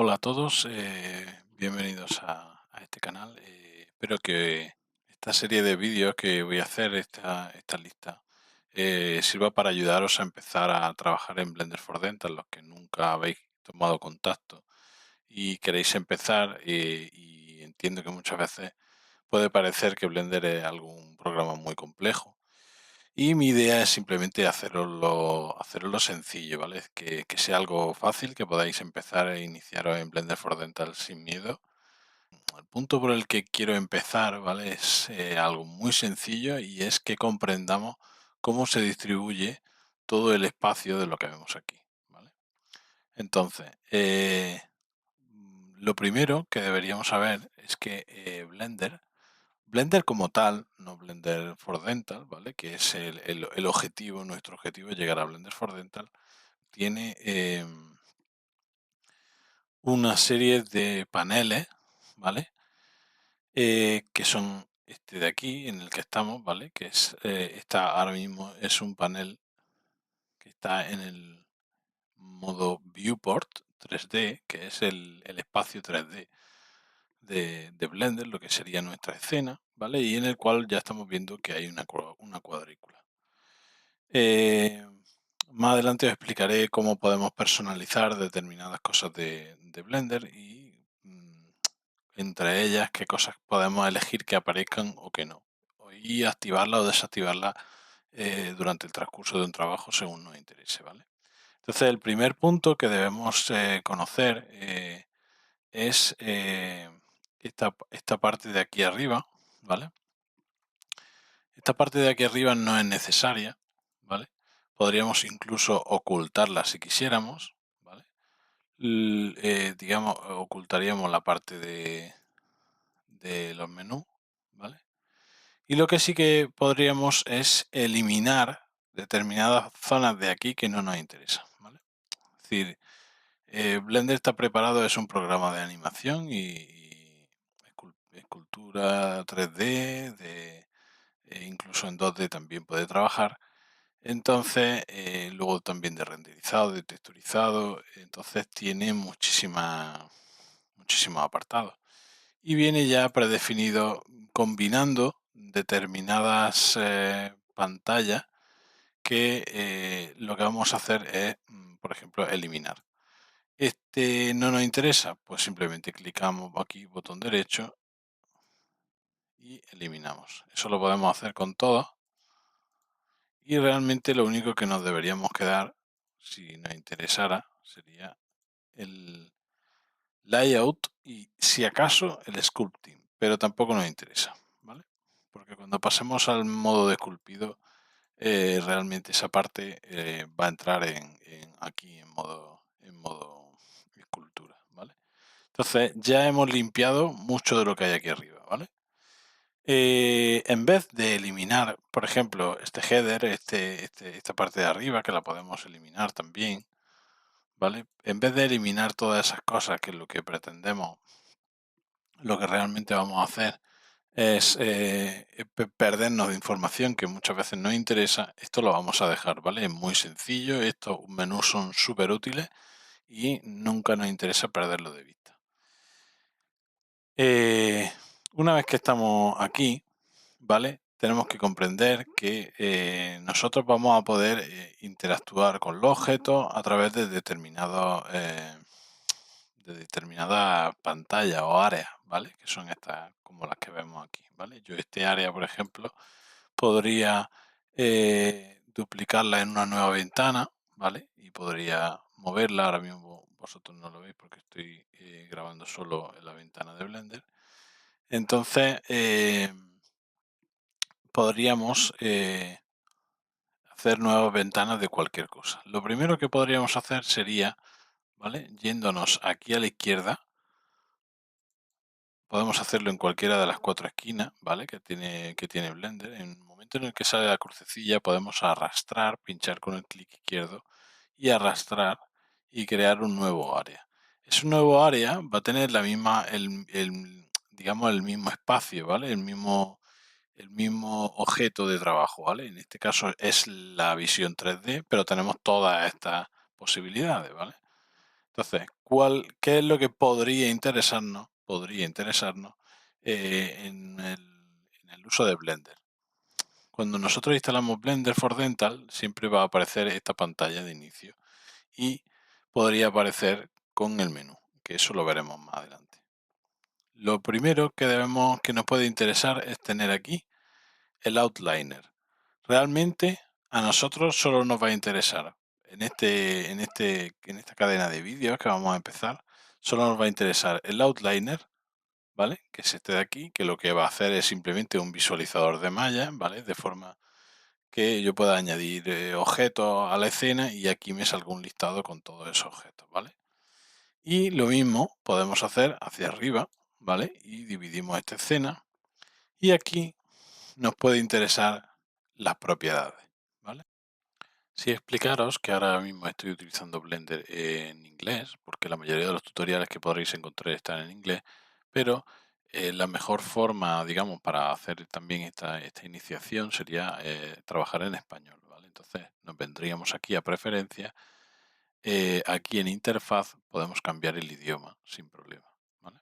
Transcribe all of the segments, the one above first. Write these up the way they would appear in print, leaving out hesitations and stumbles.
Hola a todos, bienvenidos a este canal. Espero que esta serie de vídeos que voy a hacer, esta lista, sirva para ayudaros a empezar a trabajar en Blender for Dental, los que nunca habéis tomado contacto y queréis empezar. Y entiendo que muchas veces puede parecer que Blender es algún programa muy complejo. Y mi idea es simplemente haceroslo sencillo, ¿vale? Que sea algo fácil, que podáis empezar e iniciaros en Blender for Dental sin miedo. El punto por el que quiero empezar, ¿vale? Es algo muy sencillo y es que comprendamos cómo se distribuye todo el espacio de lo que vemos aquí, ¿vale? Entonces, lo primero que deberíamos saber es que Blender como tal, no Blender for Dental, ¿vale? Que es el objetivo, nuestro objetivo es llegar a Blender for Dental, tiene una serie de paneles, ¿vale? Que son este de aquí, en el que estamos, ¿vale? Que está ahora mismo, es un panel que está en el modo Viewport 3D, que es el espacio 3D de Blender, lo que sería nuestra escena, ¿vale? Y en el cual ya estamos viendo que hay una cuadrícula. Más adelante os explicaré cómo podemos personalizar determinadas cosas de Blender y entre ellas qué cosas podemos elegir que aparezcan o que no. Y activarla o desactivarla durante el transcurso de un trabajo según nos interese, ¿vale? Entonces el primer punto que debemos conocer es esta parte de aquí arriba, ¿vale? Esta parte de aquí arriba no es necesaria, ¿vale? Podríamos incluso ocultarla si quisiéramos, ¿vale? Digamos, ocultaríamos la parte de los menús, ¿vale? Y lo que sí que podríamos es eliminar determinadas zonas de aquí que no nos interesan, ¿vale? Es decir, Blender está preparado, es un programa de animación y escultura 3D, incluso en 2D también puede trabajar. Entonces, luego también de renderizado, de texturizado, entonces tiene muchísimos apartados. Y viene ya predefinido combinando determinadas pantallas que lo que vamos a hacer es, por ejemplo, eliminar. Este no nos interesa, pues simplemente clicamos aquí, botón derecho, y eliminamos. Eso lo podemos hacer con todo. Y realmente lo único que nos deberíamos quedar, si nos interesara, sería el layout y si acaso el sculpting, pero tampoco nos interesa, ¿vale? Porque cuando pasemos al modo de esculpido, realmente esa parte va a entrar aquí en modo escultura, ¿vale? Entonces ya hemos limpiado mucho de lo que hay aquí arriba, ¿vale? En vez de eliminar, por ejemplo, este header, esta parte de arriba, que la podemos eliminar también, ¿vale? En vez de eliminar todas esas cosas, que es lo que pretendemos, lo que realmente vamos a hacer es perdernos de información que muchas veces nos interesa. Esto lo vamos a dejar, ¿vale? Es muy sencillo, estos menús son súper útiles y nunca nos interesa perderlo de vista. Una vez que estamos aquí, ¿vale? Tenemos que comprender que nosotros vamos a poder interactuar con los objetos a través de determinadas pantallas o áreas, ¿vale? Que son estas como las que vemos aquí, ¿vale? Yo este área, por ejemplo, podría duplicarla en una nueva ventana, ¿vale? Y podría moverla. Ahora mismo vosotros no lo veis porque estoy grabando solo en la ventana de Blender. Entonces, podríamos hacer nuevas ventanas de cualquier cosa. Lo primero que podríamos hacer sería, ¿vale? Yéndonos aquí a la izquierda, podemos hacerlo en cualquiera de las 4 esquinas, ¿vale? Que tiene Blender. En el momento en el que sale la crucecilla podemos arrastrar, pinchar con el clic izquierdo y arrastrar y crear un nuevo área. Ese nuevo área va a tener digamos, el mismo espacio, ¿vale? El mismo objeto de trabajo, ¿vale? En este caso es la visión 3D, pero tenemos todas estas posibilidades, ¿vale? Entonces, ¿qué es lo que podría interesarnos? Podría interesarnos en el uso de Blender. Cuando nosotros instalamos Blender for Dental, siempre va a aparecer esta pantalla de inicio y podría aparecer con el menú, que eso lo veremos más adelante. Lo primero que nos puede interesar es tener aquí el outliner. Realmente a nosotros solo nos va a interesar en esta cadena de vídeos que vamos a empezar, solo nos va a interesar el outliner, ¿vale? Que es este de aquí, que lo que va a hacer es simplemente un visualizador de malla, ¿vale? De forma que yo pueda añadir objetos a la escena y aquí me salga un listado con todos esos objetos, ¿vale? Y lo mismo podemos hacer hacia arriba, ¿vale? Y dividimos esta escena y aquí nos puede interesar las propiedades, ¿vale? Sí, explicaros que ahora mismo estoy utilizando Blender en inglés, porque la mayoría de los tutoriales que podréis encontrar están en inglés, pero la mejor forma, digamos, para hacer también esta iniciación sería trabajar en español, ¿vale? Entonces nos vendríamos aquí a preferencias, aquí en interfaz podemos cambiar el idioma sin problema, ¿vale?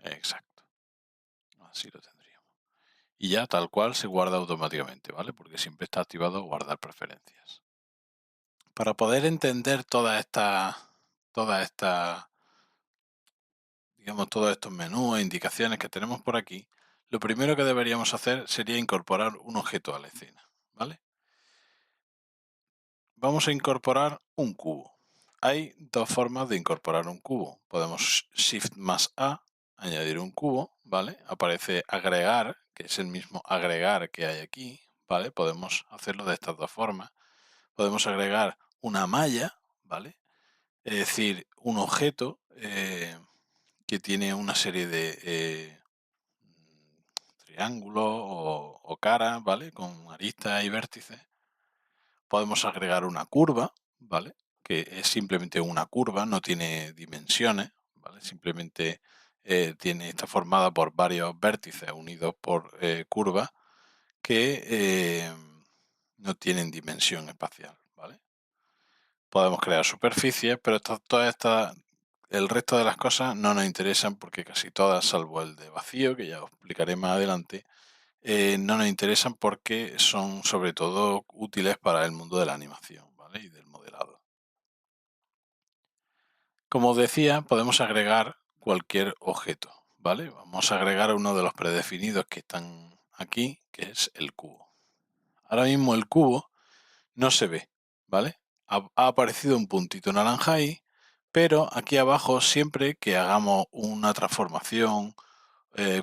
Exacto, así lo tendríamos. Y ya tal cual se guarda automáticamente, ¿vale? Porque siempre está activado guardar preferencias. Para poder entender digamos, todos estos menús e indicaciones que tenemos por aquí, lo primero que deberíamos hacer sería incorporar un objeto a la escena, ¿vale? Vamos a incorporar un cubo. Hay dos formas de incorporar un cubo. Podemos Shift más A, añadir un cubo, ¿vale? Aparece agregar, que es el mismo agregar que hay aquí, ¿vale? Podemos hacerlo de estas dos formas. Podemos agregar una malla, ¿vale? Es decir, un objeto que tiene una serie de triángulos o caras, ¿vale? Con aristas y vértices. Podemos agregar una curva, ¿vale? Que es simplemente una curva, no tiene dimensiones, ¿vale? Simplemente está formada por varios vértices unidos por curvas que no tienen dimensión espacial, ¿vale? Podemos crear superficies, pero el resto de las cosas no nos interesan porque casi todas, salvo el de vacío, que ya os explicaré más adelante, no nos interesan porque son sobre todo útiles para el mundo de la animación, ¿vale? Y del modelado. Como os decía, podemos agregar cualquier objeto, ¿vale? Vamos a agregar uno de los predefinidos que están aquí, que es el cubo. Ahora mismo el cubo no se ve, ¿vale? Ha aparecido un puntito naranja ahí, pero aquí abajo, siempre que hagamos una transformación,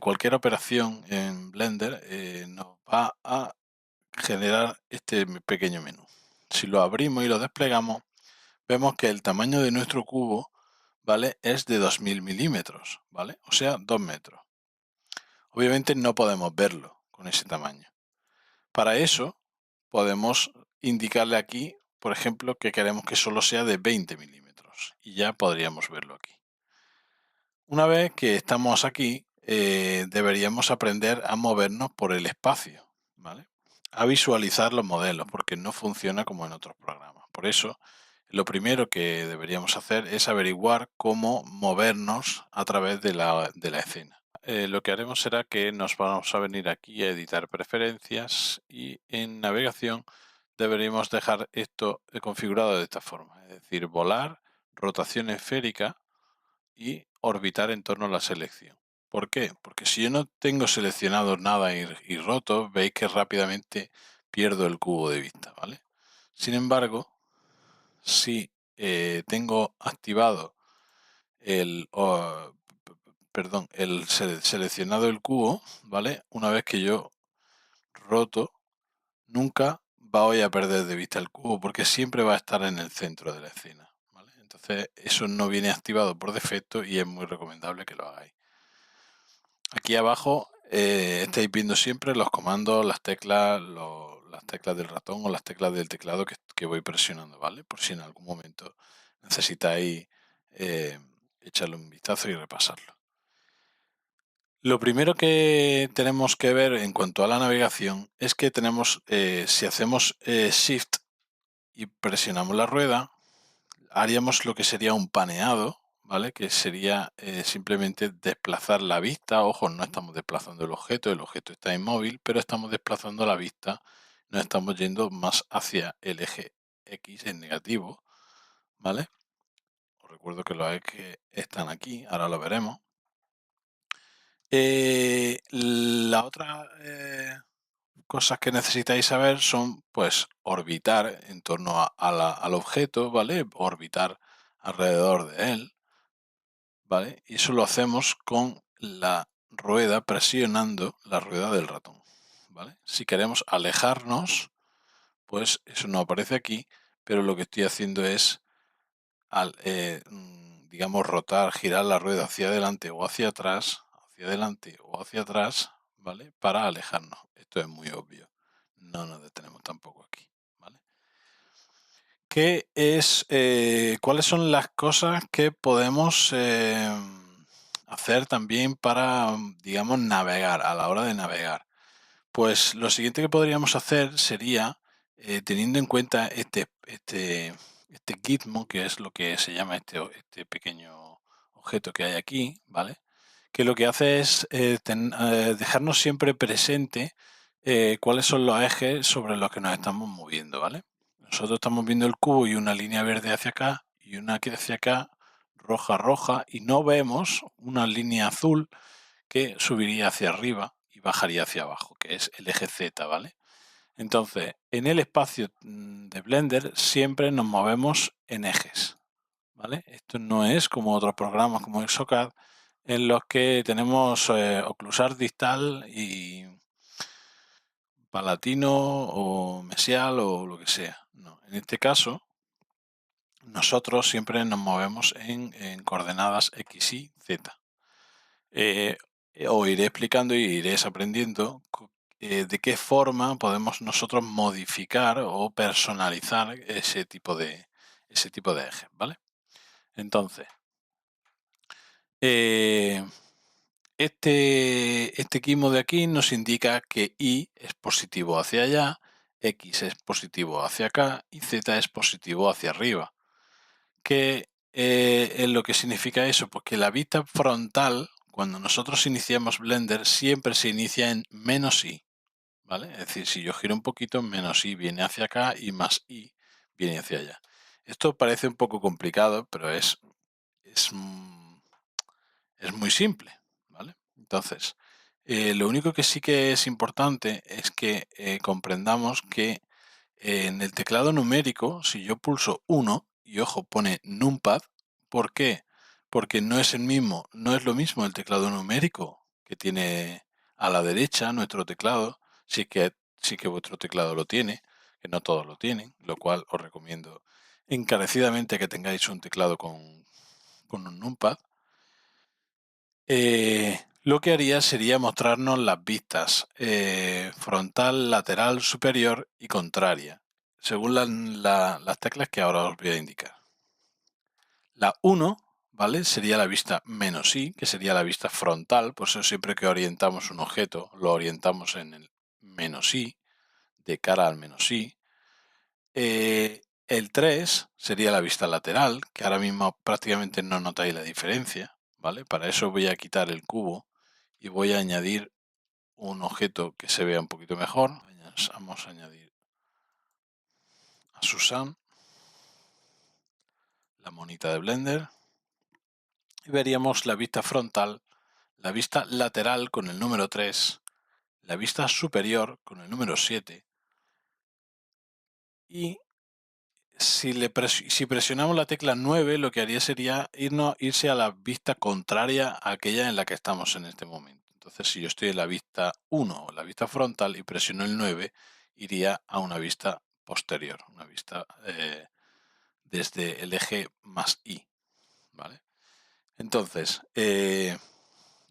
cualquier operación en Blender, nos va a generar este pequeño menú. Si lo abrimos y lo desplegamos, vemos que el tamaño de nuestro cubo, ¿vale? Es de 2000 milímetros, ¿vale? O sea, 2 metros. Obviamente no podemos verlo con ese tamaño. Para eso podemos indicarle aquí, por ejemplo, que queremos que solo sea de 20 milímetros y ya podríamos verlo aquí. Una vez que estamos aquí, deberíamos aprender a movernos por el espacio, ¿vale? A visualizar los modelos, porque no funciona como en otros programas. Por eso, lo primero que deberíamos hacer es averiguar cómo movernos a través de la escena. Lo que haremos será que nos vamos a venir aquí a editar preferencias y en navegación deberíamos dejar esto configurado de esta forma, es decir, volar, rotación esférica y orbitar en torno a la selección. ¿Por qué? Porque si yo no tengo seleccionado nada y roto, veis que rápidamente pierdo el cubo de vista, ¿vale? Sin embargo, si tengo activado seleccionado el cubo, ¿vale? Una vez que yo roto, nunca voy a perder de vista el cubo porque siempre va a estar en el centro de la escena, ¿vale? Entonces eso no viene activado por defecto y es muy recomendable que lo hagáis. Aquí abajo estáis viendo siempre los comandos, las teclas del ratón o las teclas del teclado que voy presionando, ¿vale? Por si en algún momento necesitáis echarle un vistazo y repasarlo. Lo primero que tenemos que ver en cuanto a la navegación es que si hacemos Shift y presionamos la rueda, haríamos lo que sería un paneado, ¿vale? Que sería simplemente desplazar la vista. Ojo, no estamos desplazando el objeto está inmóvil, pero estamos desplazando la vista, nos estamos yendo más hacia el eje X en negativo, ¿vale? Os recuerdo que los ejes están aquí, ahora lo veremos. La otra cosas que necesitáis saber son, pues, orbitar en torno al objeto, ¿vale? Orbitar alrededor de él, ¿vale? Y eso lo hacemos con la rueda, presionando la rueda del ratón, ¿vale? Si queremos alejarnos, pues eso no aparece aquí, pero lo que estoy haciendo es, digamos, rotar, girar la rueda hacia adelante o hacia atrás, hacia adelante o hacia atrás, ¿vale? Para alejarnos. Esto es muy obvio. No nos detenemos tampoco aquí, ¿vale? ¿Cuáles son las cosas que podemos hacer también para, digamos, navegar, a la hora de navegar? Pues lo siguiente que podríamos hacer sería, teniendo en cuenta este gizmo, que es lo que se llama este pequeño objeto que hay aquí, ¿vale? Que lo que hace es dejarnos siempre presente cuáles son los ejes sobre los que nos estamos moviendo, ¿vale? Nosotros estamos viendo el cubo y una línea verde hacia acá y una aquí hacia acá, roja, roja, y no vemos una línea azul que subiría hacia arriba y bajaría hacia abajo, que es el eje Z, ¿vale? Entonces, en el espacio de Blender siempre nos movemos en ejes, ¿vale? Esto no es como otros programas como Exocad, en los que tenemos oclusar distal y palatino o mesial o lo que sea. No, en este caso, nosotros siempre nos movemos en coordenadas X, Y, Z. Os iré explicando y iréis aprendiendo de qué forma podemos nosotros modificar o personalizar ese tipo de ejes, ¿vale? Entonces, eh, este quimo de aquí nos indica que Y es positivo hacia allá, X es positivo hacia acá y Z es positivo hacia arriba. ¿Qué es lo que significa eso? Pues que la vista frontal, cuando nosotros iniciamos Blender, siempre se inicia en -i, ¿vale? Es decir, si yo giro un poquito, -i viene hacia acá y más i viene hacia allá. Esto parece un poco complicado, pero es, mm, es muy simple, ¿vale? Entonces, lo único que sí que es importante es que comprendamos que en el teclado numérico, si yo pulso 1 y ojo, pone numpad, ¿por qué? Porque no es lo mismo el teclado numérico que tiene a la derecha nuestro teclado, sí que vuestro teclado lo tiene, que no todos lo tienen, lo cual os recomiendo encarecidamente que tengáis un teclado con un numpad. Lo que haría sería mostrarnos las vistas frontal, lateral, superior y contraria, según las teclas que ahora os voy a indicar. La 1, ¿vale? Sería la vista -i, que sería la vista frontal, por eso siempre que orientamos un objeto lo orientamos en el -i, de cara al -i. El 3 sería la vista lateral, que ahora mismo prácticamente no notáis la diferencia, ¿vale? Para eso voy a quitar el cubo y voy a añadir un objeto que se vea un poquito mejor. Vamos a añadir a Susan, la monita de Blender, y veríamos la vista frontal, la vista lateral con el número 3, la vista superior con el número 7 y si presionamos la tecla 9, lo que haría sería irse a la vista contraria a aquella en la que estamos en este momento. Entonces, si yo estoy en la vista 1 o la vista frontal y presiono el 9, iría a una vista posterior, una vista desde el eje más I, ¿vale? Entonces, ¿qué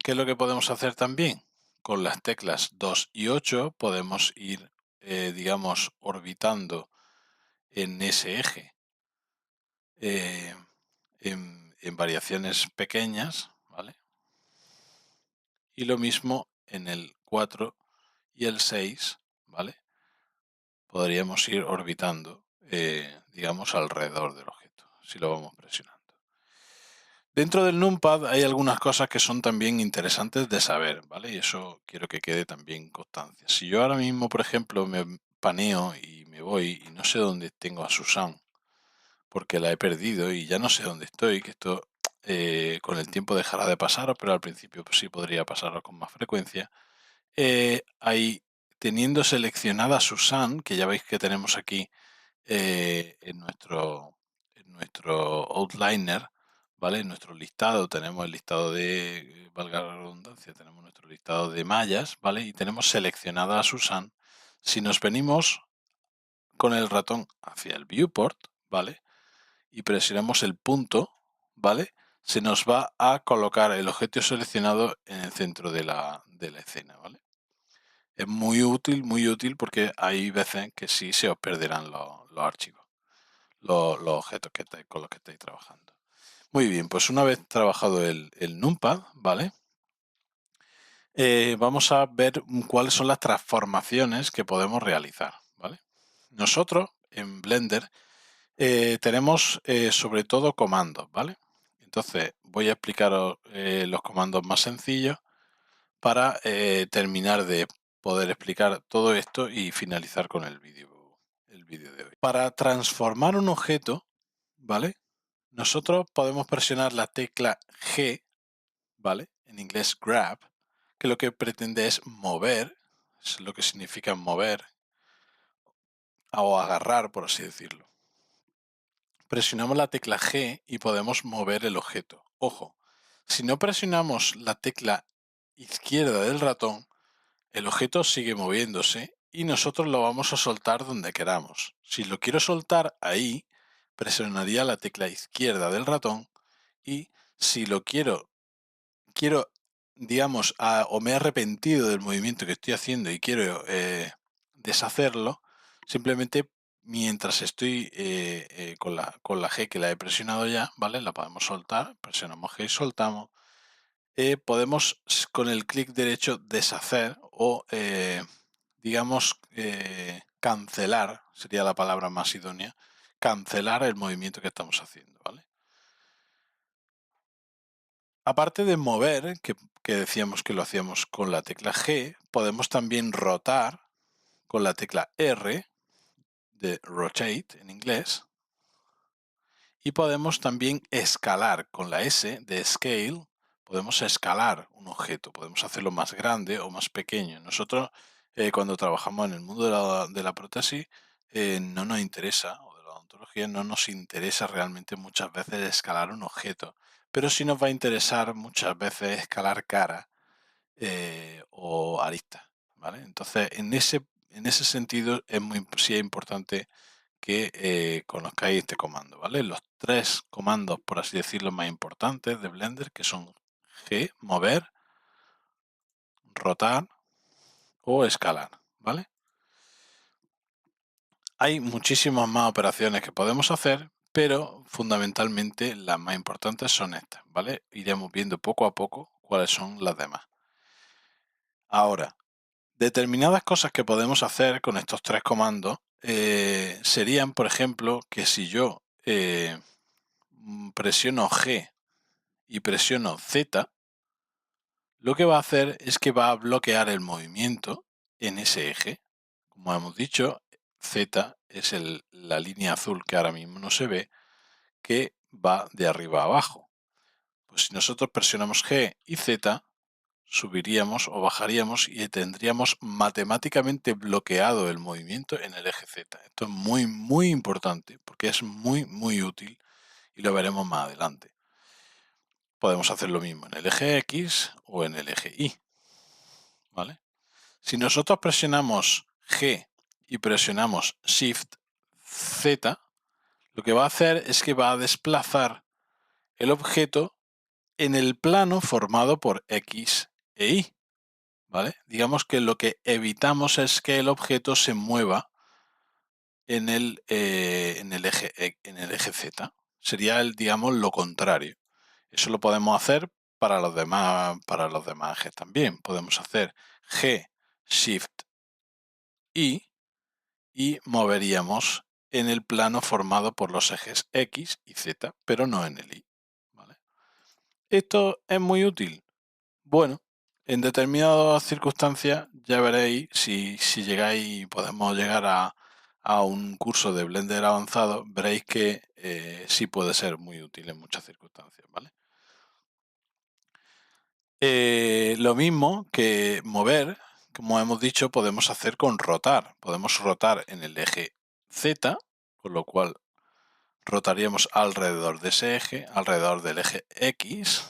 es lo que podemos hacer también? Con las teclas 2 y 8 podemos ir, digamos, orbitando en ese eje. En variaciones pequeñas, ¿vale? Y lo mismo en el 4 y el 6, ¿vale? Podríamos ir orbitando, digamos, alrededor del objeto. si lo vamos presionando. Dentro del NumPad hay algunas cosas que son también interesantes de saber, ¿vale? Y eso quiero que quede también constancia. Si yo ahora mismo, por ejemplo, me paneo y me voy y no sé dónde tengo a Susan, porque la he perdido y ya no sé dónde estoy, que esto con el tiempo dejará de pasar, pero al principio pues, sí podría pasar con más frecuencia. Ahí, teniendo seleccionada Susan, que ya veis que tenemos aquí en nuestro outliner, ¿vale? En nuestro listado tenemos el listado de, valga la redundancia, tenemos nuestro listado de mallas, ¿vale? Y tenemos seleccionada a Susan. Si nos venimos con el ratón hacia el viewport, ¿vale? Y presionamos el punto, ¿vale? Se nos va a colocar el objeto seleccionado en el centro de la escena, ¿vale? Es muy útil porque hay veces que sí se os perderán los archivos, los objetos con los que estáis trabajando. Muy bien, pues una vez trabajado el NumPad, ¿vale? Vamos a ver cuáles son las transformaciones que podemos realizar, ¿vale? Nosotros en Blender tenemos sobre todo comandos, ¿vale? Entonces voy a explicaros los comandos más sencillos para terminar de poder explicar todo esto y finalizar con el vídeo de hoy. Para transformar un objeto, ¿vale? Nosotros podemos presionar la tecla G, ¿vale? En inglés grab, que lo que pretende es mover, es lo que significa mover o agarrar, por así decirlo. Presionamos la tecla G y podemos mover el objeto. Ojo, si no presionamos la tecla izquierda del ratón, el objeto sigue moviéndose y nosotros lo vamos a soltar donde queramos. Si lo quiero soltar ahí, presionaría la tecla izquierda del ratón y si lo quiero, digamos, o me he arrepentido del movimiento que estoy haciendo y quiero deshacerlo, simplemente mientras estoy con la G que la he presionado ya, ¿vale? La podemos soltar, presionamos G y soltamos. Podemos con el clic derecho deshacer o, digamos, cancelar, sería la palabra más idónea, cancelar el movimiento que estamos haciendo, ¿vale? Aparte de mover, que decíamos que lo hacíamos con la tecla G, podemos también rotar con la tecla R, de rotate en inglés, y podemos también escalar con la S de scale. Podemos escalar un objeto, podemos hacerlo más grande o más pequeño. Nosotros, cuando trabajamos en el mundo de la prótesis, no nos interesa, o de la odontología, no nos interesa realmente muchas veces escalar un objeto, pero sí nos va a interesar muchas veces escalar cara o aristas, ¿vale? Entonces, en ese sentido, sí es importante que conozcáis este comando, ¿vale? Los tres comandos, por así decirlo, más importantes de Blender, que son G, mover, rotar o escalar, ¿vale? Hay muchísimas más operaciones que podemos hacer, pero fundamentalmente las más importantes son estas, ¿vale? Iremos viendo poco a poco cuáles son las demás. Ahora, determinadas cosas que podemos hacer con estos tres comandos serían, por ejemplo, que si yo presiono G y presiono Z, lo que va a hacer es que va a bloquear el movimiento en ese eje. Como hemos dicho, Z es la línea azul que ahora mismo no se ve, que va de arriba a abajo. Pues si nosotros presionamos G y Z, subiríamos o bajaríamos y tendríamos matemáticamente bloqueado el movimiento en el eje Z. Esto es muy, muy importante porque es muy, muy útil y lo veremos más adelante. Podemos hacer lo mismo en el eje X o en el eje Y, ¿vale? Si nosotros presionamos G y presionamos Shift Z, lo que va a hacer es que va a desplazar el objeto en el plano formado por X e Y, ¿vale? Digamos que lo que evitamos es que el objeto se mueva en el eje Z. Sería digamos, lo contrario. Eso lo podemos hacer para los demás ejes también. Podemos hacer G, Shift, Y moveríamos en el plano formado por los ejes X y Z, pero no en el Y, ¿vale? ¿Esto es muy útil? Bueno, en determinadas circunstancias ya veréis si llegáis y podemos llegar a un curso de Blender avanzado, veréis que sí puede ser muy útil en muchas circunstancias, ¿vale? Lo mismo que mover, como hemos dicho, podemos hacer con rotar. Podemos rotar en el eje Z, con lo cual rotaríamos alrededor de ese eje, alrededor del eje X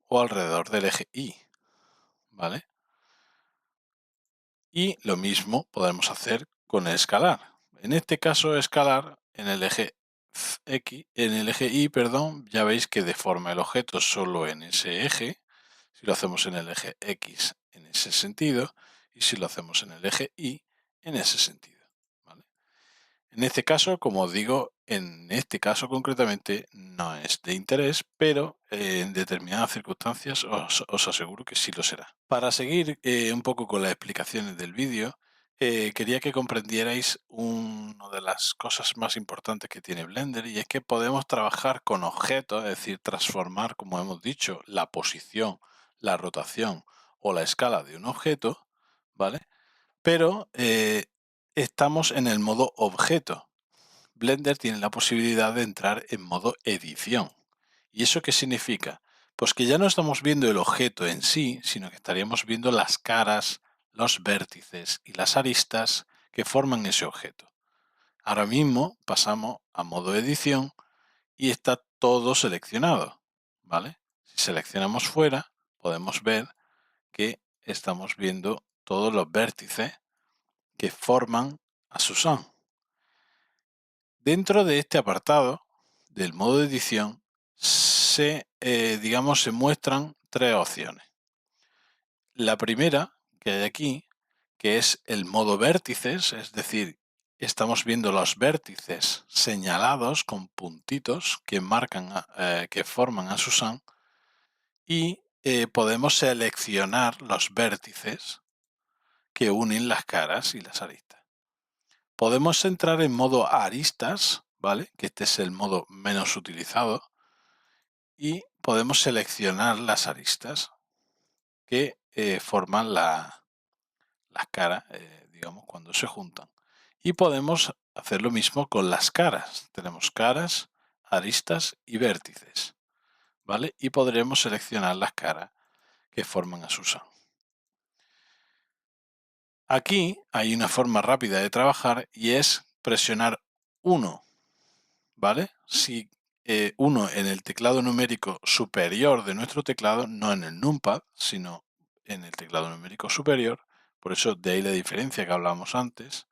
o alrededor del eje Y, ¿vale? Y lo mismo podemos hacer con el escalar. En este caso, escalar en el eje X, en el eje Y, perdón, ya veis que deforma el objeto solo en ese eje. Si lo hacemos en el eje X en ese sentido y si lo hacemos en el eje Y en ese sentido, ¿vale? En este caso, como os digo, en este caso concretamente no es de interés, pero en determinadas circunstancias os aseguro que sí lo será. Para seguir un poco con las explicaciones del vídeo, quería que comprendierais una de las cosas más importantes que tiene Blender y es que podemos trabajar con objetos, es decir, transformar, como hemos dicho, la posición, la rotación o la escala de un objeto, ¿vale? Pero estamos en el modo objeto. Blender tiene la posibilidad de entrar en modo edición. ¿Y eso qué significa? Pues que ya no estamos viendo el objeto en sí, sino que estaríamos viendo las caras, los vértices y las aristas que forman ese objeto. Ahora mismo pasamos a modo edición y está todo seleccionado, ¿vale? Si seleccionamos fuera, podemos ver que estamos viendo todos los vértices que forman a Susan. Dentro de este apartado del modo de edición se muestran tres opciones. La primera que hay aquí, que es el modo vértices, es decir, estamos viendo los vértices señalados con puntitos que marcan, que forman a Susan y podemos seleccionar los vértices que unen las caras y las aristas. Podemos entrar en modo aristas, ¿vale? Que este es el modo menos utilizado. Y podemos seleccionar las aristas que forman las caras, digamos, cuando se juntan. Y podemos hacer lo mismo con las caras. Tenemos caras, aristas y vértices, ¿vale? Y podremos seleccionar las caras que forman a Susan. Aquí hay una forma rápida de trabajar y es presionar 1, ¿vale? Si 1 en el teclado numérico superior de nuestro teclado, no en el numpad, sino en el teclado numérico superior, por eso de ahí la diferencia que hablábamos antes,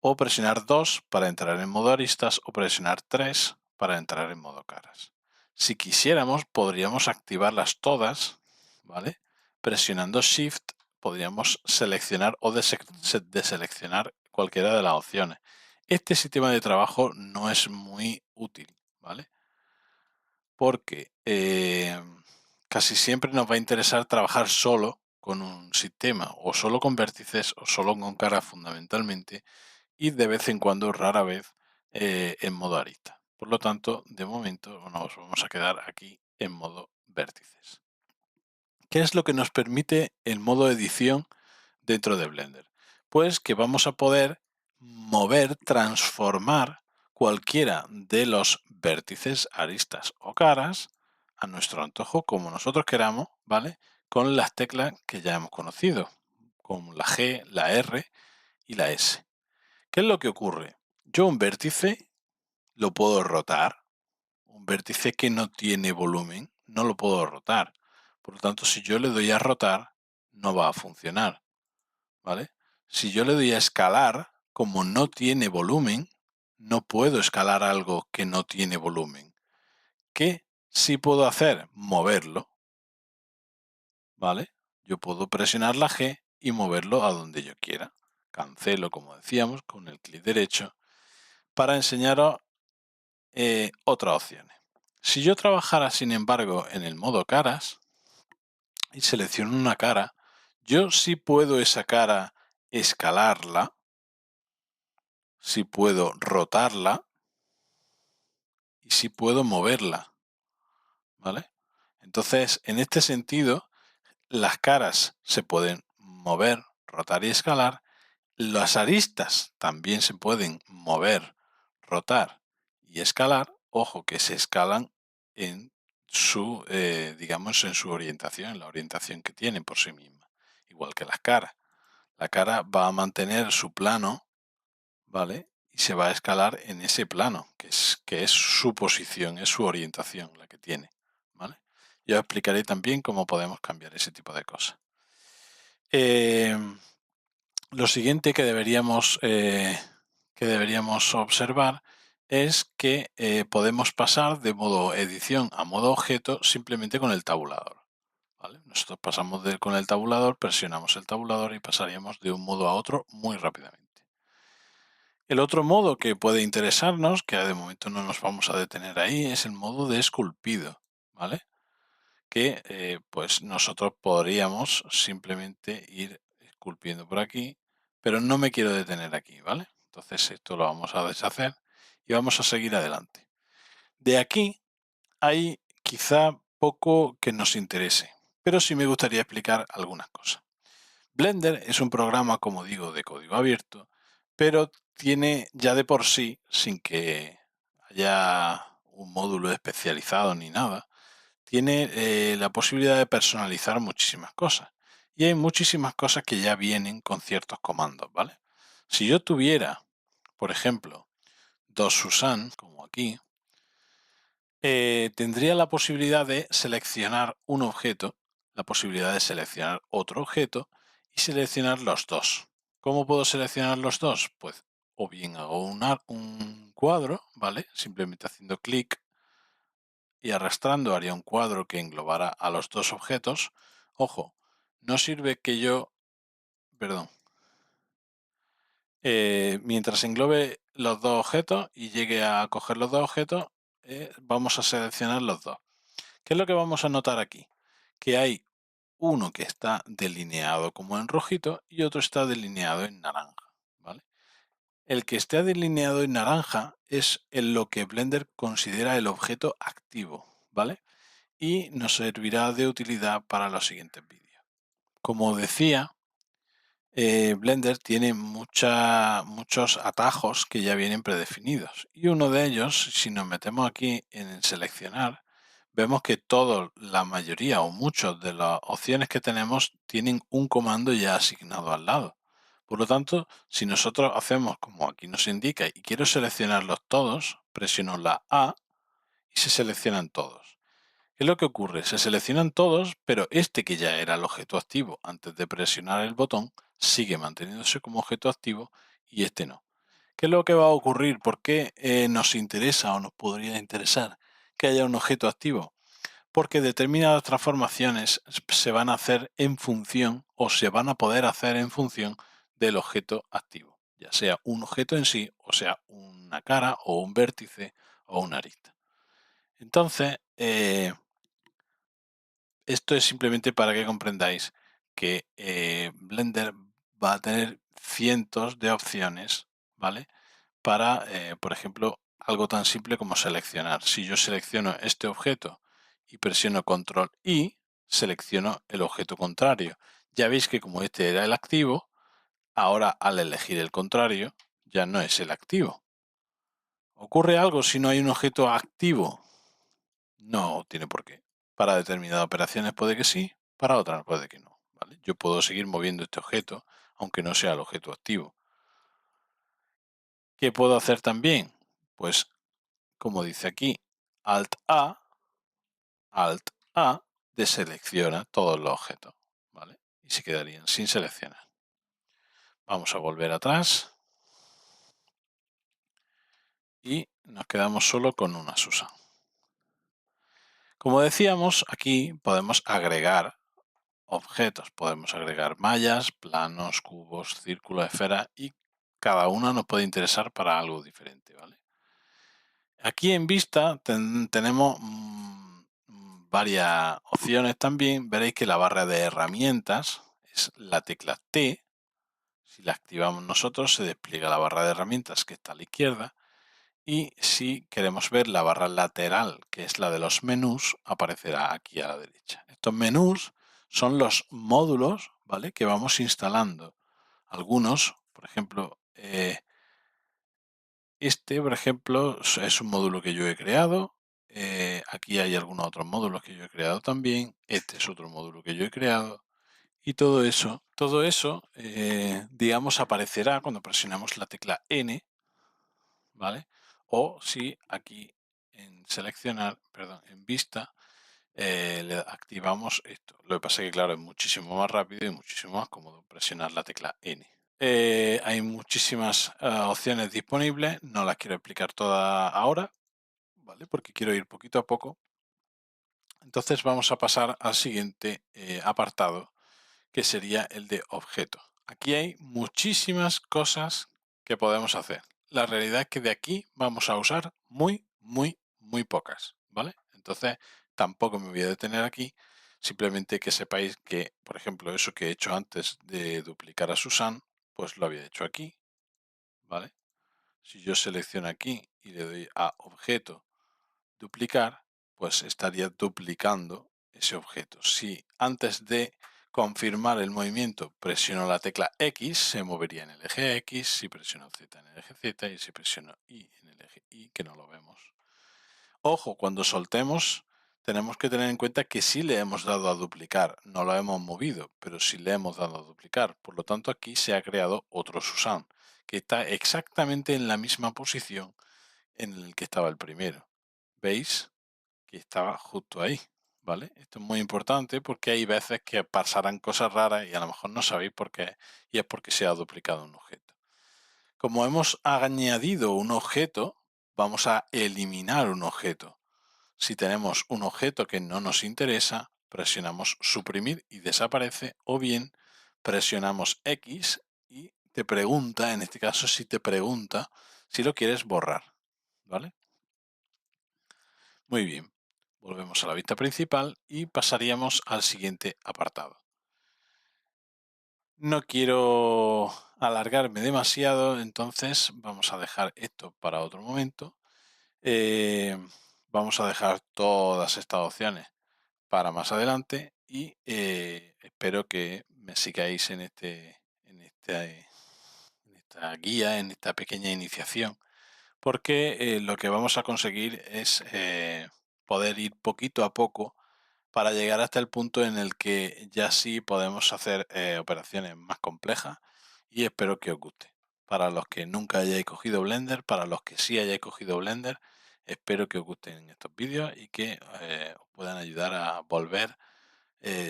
o presionar 2 para entrar en modo aristas o presionar 3 para entrar en modo caras. Si quisiéramos, podríamos activarlas todas, ¿vale? Presionando Shift podríamos seleccionar o deseleccionar cualquiera de las opciones. Este sistema de trabajo no es muy útil, ¿vale? Porque casi siempre nos va a interesar trabajar solo con un sistema, o solo con vértices, o solo con caras fundamentalmente, y de vez en cuando, rara vez, en modo arista. Por lo tanto, de momento nos vamos a quedar aquí en modo vértices. ¿Qué es lo que nos permite el modo edición dentro de Blender? Pues que vamos a poder mover, transformar cualquiera de los vértices, aristas o caras a nuestro antojo, como nosotros queramos, ¿vale? Con las teclas que ya hemos conocido, como la G, la R y la S. ¿Qué es lo que ocurre? Yo un vértice lo puedo rotar. Un vértice que no tiene volumen no lo puedo rotar. Por lo tanto, si yo le doy a rotar, no va a funcionar, ¿vale? Si yo le doy a escalar, como no tiene volumen, no puedo escalar algo que no tiene volumen. ¿Qué sí puedo hacer? Moverlo, ¿vale? Yo puedo presionar la G y moverlo a donde yo quiera. Cancelo, como decíamos, con el clic derecho, para enseñaros otras opciones. Si yo trabajara, sin embargo, en el modo caras y selecciono una cara, yo sí puedo esa cara escalarla si puedo rotarla y si puedo moverla, ¿vale? Entonces, en este sentido, las caras se pueden mover, rotar y escalar. Las aristas también se pueden mover, rotar y escalar. Ojo que se escalan en su, digamos, en su orientación, en la orientación que tienen por sí misma. Igual que las caras. La cara va a mantener su plano, ¿vale? Y se va a escalar en ese plano, que es su posición, es su orientación la que tiene, ¿vale? Yo explicaré también cómo podemos cambiar ese tipo de cosas. Lo siguiente que deberíamos observar es que podemos pasar de modo edición a modo objeto simplemente con el tabulador, ¿vale? Nosotros pasamos con el tabulador, presionamos el tabulador y pasaríamos de un modo a otro muy rápidamente. El otro modo que puede interesarnos, que de momento no nos vamos a detener ahí, es el modo de esculpido, ¿vale? Que pues nosotros podríamos simplemente ir esculpiendo por aquí, pero no me quiero detener aquí, ¿vale? Entonces esto lo vamos a deshacer y vamos a seguir adelante. De aquí hay quizá poco que nos interese, pero sí me gustaría explicar algunas cosas. Blender es un programa, como digo, de código abierto, pero tiene ya de por sí, sin que haya un módulo especializado ni nada, tiene la posibilidad de personalizar muchísimas cosas. Y hay muchísimas cosas que ya vienen con ciertos comandos, ¿vale? Si yo tuviera, por ejemplo, dos Susan, como aquí, tendría la posibilidad de seleccionar un objeto, la posibilidad de seleccionar otro objeto y seleccionar los dos. ¿Cómo puedo seleccionar los dos? Pues o bien hago un cuadro, ¿vale? Simplemente haciendo clic y arrastrando haría un cuadro que englobara a los dos objetos. Ojo, no sirve que yo, perdón, mientras englobe los dos objetos y llegue a coger los dos objetos, vamos a seleccionar los dos. ¿Qué es lo que vamos a notar aquí? Que hay uno que está delineado como en rojito y otro está delineado en naranja, ¿vale? El que esté delineado en naranja es en lo que Blender considera el objeto activo, ¿vale? Y nos servirá de utilidad para los siguientes vídeos. Como decía, Blender tiene muchos atajos que ya vienen predefinidos y uno de ellos, si nos metemos aquí en el seleccionar, vemos que la mayoría o muchas de las opciones que tenemos tienen un comando ya asignado al lado. Por lo tanto, si nosotros hacemos como aquí nos indica y quiero seleccionarlos todos, presiono la A y se seleccionan todos. ¿Qué es lo que ocurre? Se seleccionan todos, pero este que ya era el objeto activo antes de presionar el botón, sigue manteniéndose como objeto activo y este no. ¿Qué es lo que va a ocurrir? ¿Por qué nos interesa o nos podría interesar que haya un objeto activo? Porque determinadas transformaciones se van a hacer en función o se van a poder hacer en función del objeto activo, ya sea un objeto en sí, o sea una cara o un vértice o una arista. Entonces, esto es simplemente para que comprendáis que Blender va a tener cientos de opciones, ¿vale? Para, por ejemplo, algo tan simple como seleccionar. Si yo selecciono este objeto y presiono Control I, selecciono el objeto contrario. Ya veis que como este era el activo, ahora al elegir el contrario, ya no es el activo. ¿Ocurre algo si no hay un objeto activo? No tiene por qué. Para determinadas operaciones puede que sí, para otras puede que no, ¿vale? Yo puedo seguir moviendo este objeto, aunque no sea el objeto activo. ¿Qué puedo hacer también? Pues, como dice aquí, Alt A, deselecciona todos los objetos, ¿vale? Y se quedarían sin seleccionar. Vamos a volver atrás y nos quedamos solo con una Susan. Como decíamos, aquí podemos agregar objetos. Podemos agregar mallas, planos, cubos, círculos, esferas y cada una nos puede interesar para algo diferente, ¿vale? Aquí en vista tenemos varias opciones también. Veréis que la barra de herramientas es la tecla T. Si la activamos nosotros, se despliega la barra de herramientas que está a la izquierda. Y si queremos ver la barra lateral, que es la de los menús, aparecerá aquí a la derecha. Estos menús son los módulos, ¿vale?, que vamos instalando. Algunos, por ejemplo, este, por ejemplo, es un módulo que yo he creado. Aquí hay algunos otros módulos que yo he creado también. Este es otro módulo que yo he creado. Y todo eso, digamos, aparecerá cuando presionamos la tecla N, ¿vale? O si aquí en seleccionar, perdón, en vista, le activamos esto. Lo que pasa es que, claro, es muchísimo más rápido y muchísimo más cómodo presionar la tecla N. Hay muchísimas opciones disponibles, no las quiero explicar todas ahora, ¿vale? Porque quiero ir poquito a poco. Entonces vamos a pasar al siguiente apartado, que sería el de objetos. Aquí hay muchísimas cosas que podemos hacer. La realidad es que de aquí vamos a usar muy pocas, ¿vale? Entonces tampoco me voy a detener aquí, simplemente que sepáis que, por ejemplo, eso que he hecho antes de duplicar a Susan, pues lo había hecho aquí, ¿vale? Si yo selecciono aquí y le doy a objeto, duplicar, pues estaría duplicando ese objeto. Si antes de confirmar el movimiento presiono la tecla X, se movería en el eje X, si presiono Z en el eje Z y si presiono Y en el eje Y, que no lo vemos. Ojo, cuando soltemos tenemos que tener en cuenta que sí le hemos dado a duplicar, no lo hemos movido, pero sí le hemos dado a duplicar. Por lo tanto, aquí se ha creado otro Susan, que está exactamente en la misma posición en el que estaba el primero. ¿Veis? Que estaba justo ahí, ¿vale? Esto es muy importante porque hay veces que pasarán cosas raras y a lo mejor no sabéis por qué, y es porque se ha duplicado un objeto. Como hemos añadido un objeto, vamos a eliminar un objeto. Si tenemos un objeto que no nos interesa, presionamos suprimir y desaparece, o bien presionamos X y te pregunta, en este caso si te pregunta si lo quieres borrar, ¿vale? Muy bien, volvemos a la vista principal y pasaríamos al siguiente apartado. No quiero alargarme demasiado, entonces vamos a dejar esto para otro momento. Eh, Vamos a dejar todas estas opciones para más adelante y espero que me sigáis en esta guía, en esta pequeña iniciación, porque lo que vamos a conseguir es poder ir poquito a poco para llegar hasta el punto en el que ya sí podemos hacer operaciones más complejas, y espero que os guste. Para los que nunca hayáis cogido Blender, para los que sí hayáis cogido Blender, espero que os gusten estos vídeos y que os puedan ayudar a volver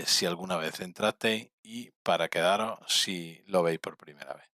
si alguna vez entrasteis y para quedaros si lo veis por primera vez.